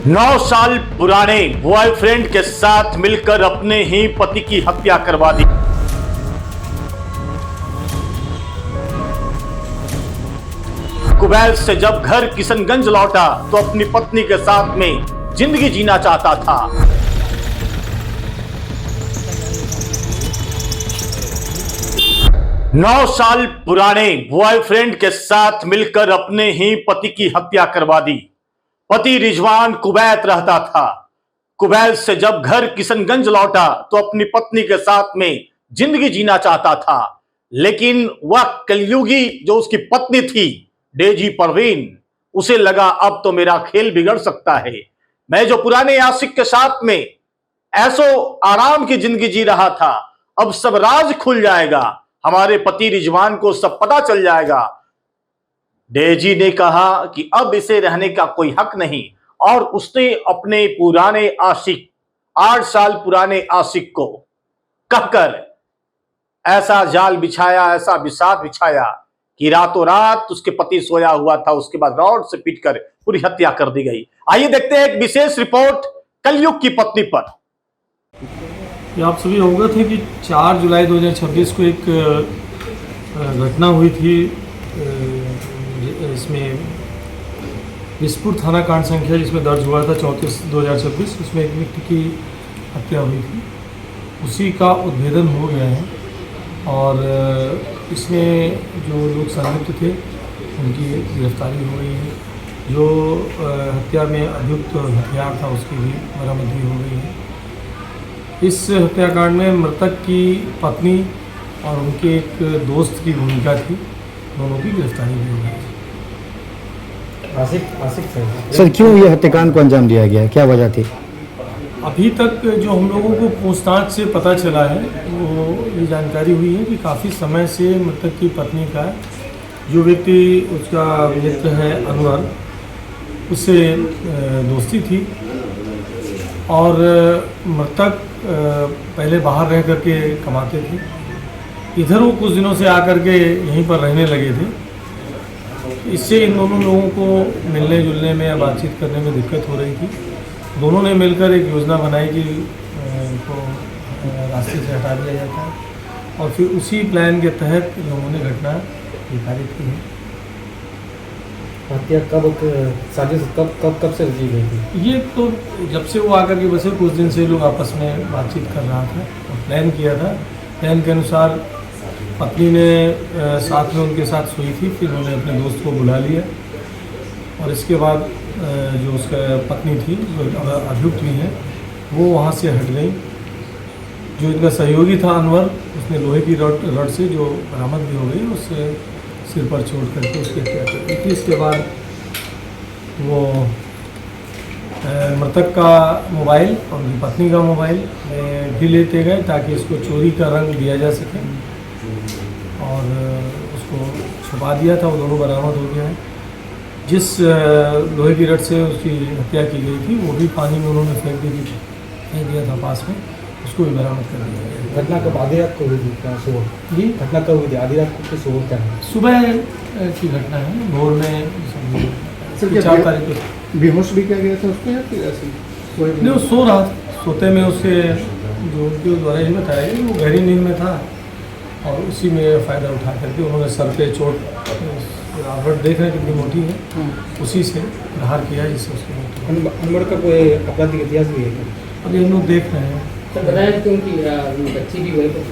9 साल पुराने बॉयफ्रेंड के साथ मिलकर अपने ही पति की हत्या करवा दी। कुवैत से जब घर किशनगंज लौटा तो अपनी पत्नी के साथ में जिंदगी जीना चाहता था। नौ साल पुराने बॉयफ्रेंड के साथ मिलकर अपने ही पति की हत्या करवा दी। पति रिजवान कुवैत रहता था। कुवैत से जब घर किशनगंज लौटा तो अपनी पत्नी के साथ में जिंदगी जीना चाहता था, लेकिन वह कलयुगी जो उसकी पत्नी थी डेजी परवीन, उसे लगा अब तो मेरा खेल बिगड़ सकता है। मैं जो पुराने आशिक के साथ में ऐसो आराम की जिंदगी जी रहा था, अब सब राज खुल जाएगा, हमारे पति रिजवान को सब पता चल जाएगा। डेजी ने कहा कि अब इसे रहने का कोई हक नहीं, और उसने अपने पुराने आशिक 8 साल पुराने आशिक को कहकर ऐसा जाल बिछाया, ऐसा विषाद बिछाया कि रातों रात उसके पति सोया हुआ था, उसके बाद रॉड से पीटकर पूरी हत्या कर दी गई। आइए देखते हैं एक विशेष रिपोर्ट कलयुग की पत्नी पर। आप सभी अवगत हैं कि 4 जुलाई 2026 को एक घटना हुई थी। इसमें विस्फोट थाना कांड संख्या जिसमें दर्ज हुआ था 34/2026, उसमें एक व्यक्ति की हत्या हुई थी। उसी का उद्भेदन हो गया है और इसमें जो लोग संलिप्त थे उनकी गिरफ्तारी हो गई है। जो हत्या में अभियुक्त हथियार था उसकी भी बरामदगी हो गई है। इस हत्याकांड में मृतक की पत्नी और उनके एक दोस्त की भूमिका थी, दोनों की गिरफ्तारी भी हो गई। आशिक सर, क्यों ये हत्याकांड को अंजाम दिया गया, क्या वजह थी? अभी तक जो हम लोगों को पूछताछ से पता चला है वो ये जानकारी हुई है कि काफ़ी समय से मृतक की पत्नी का जो व्यक्ति उसका मित्र है अनवर, उससे दोस्ती थी और मृतक पहले बाहर रह करके कमाते थे। इधर वो कुछ दिनों से आकर के यहीं पर रहने लगे थे। इससे इन दोनों लोगों को मिलने जुलने में या बातचीत करने में दिक्कत हो रही थी। दोनों ने मिलकर एक योजना बनाई कि इनको रास्ते से हटा दिया जाता है और फिर उसी प्लान के तहत इन लोगों ने घटना निर्धारित की है। हत्या साजिश कब से रची गई थी? ये तो जब से वो आकर के बसे कुछ दिन से लोग आपस में बातचीत कर रहा था और प्लान किया था। प्लान के अनुसार पत्नी ने साथ में उनके साथ सोई थी, फिर उन्होंने अपने दोस्त को बुला लिया और इसके बाद जो उसका पत्नी थी जो अभियुक्त भी हैं वो वहाँ से हट गई। जो इनका सहयोगी था अनवर, उसने लोहे की रड से जो बरामद भी हो गई उससे सिर पर चोट करके उसकी हत्या कर दी थी। इसके बाद वो मृतक का मोबाइल और उनकी पत्नी का मोबाइल भी लेते गए ताकि इसको चोरी का रंग दिया जा सके और उसको छुपा दिया था। वो दोनों बरामद हो गया है। जिस लोहे की रड से उसकी हत्या की गई थी वो भी पानी में उन्होंने फेंक दिया था पास में, उसको भी बरामद कर दिया गया। घटना कब आधी रात को हुई थी? सुबह जी घटना कब हुई थी? आधी रात को सुबह क्या है? सुबह की घटना है, भोर में 4 तारीख को। बेहोश भी किया गया था उसको या फिर ऐसे नहीं, वो सो रहा, सोते में उसके जो उनके द्वारा ये बताया कि वो गहरी नींद में था और उसी में फ़ायदा उठा करके उन्होंने सर पे चोट, रड देख रहे हैं कितनी मोटी है, उसी से प्रहार किया जिससे उसकी मौत। अनवर का कोई आपराधिक इतिहास भी है? अभी हम लोग देख रहे हैं। तो बताया कि उनकी बच्ची भी वहीं पर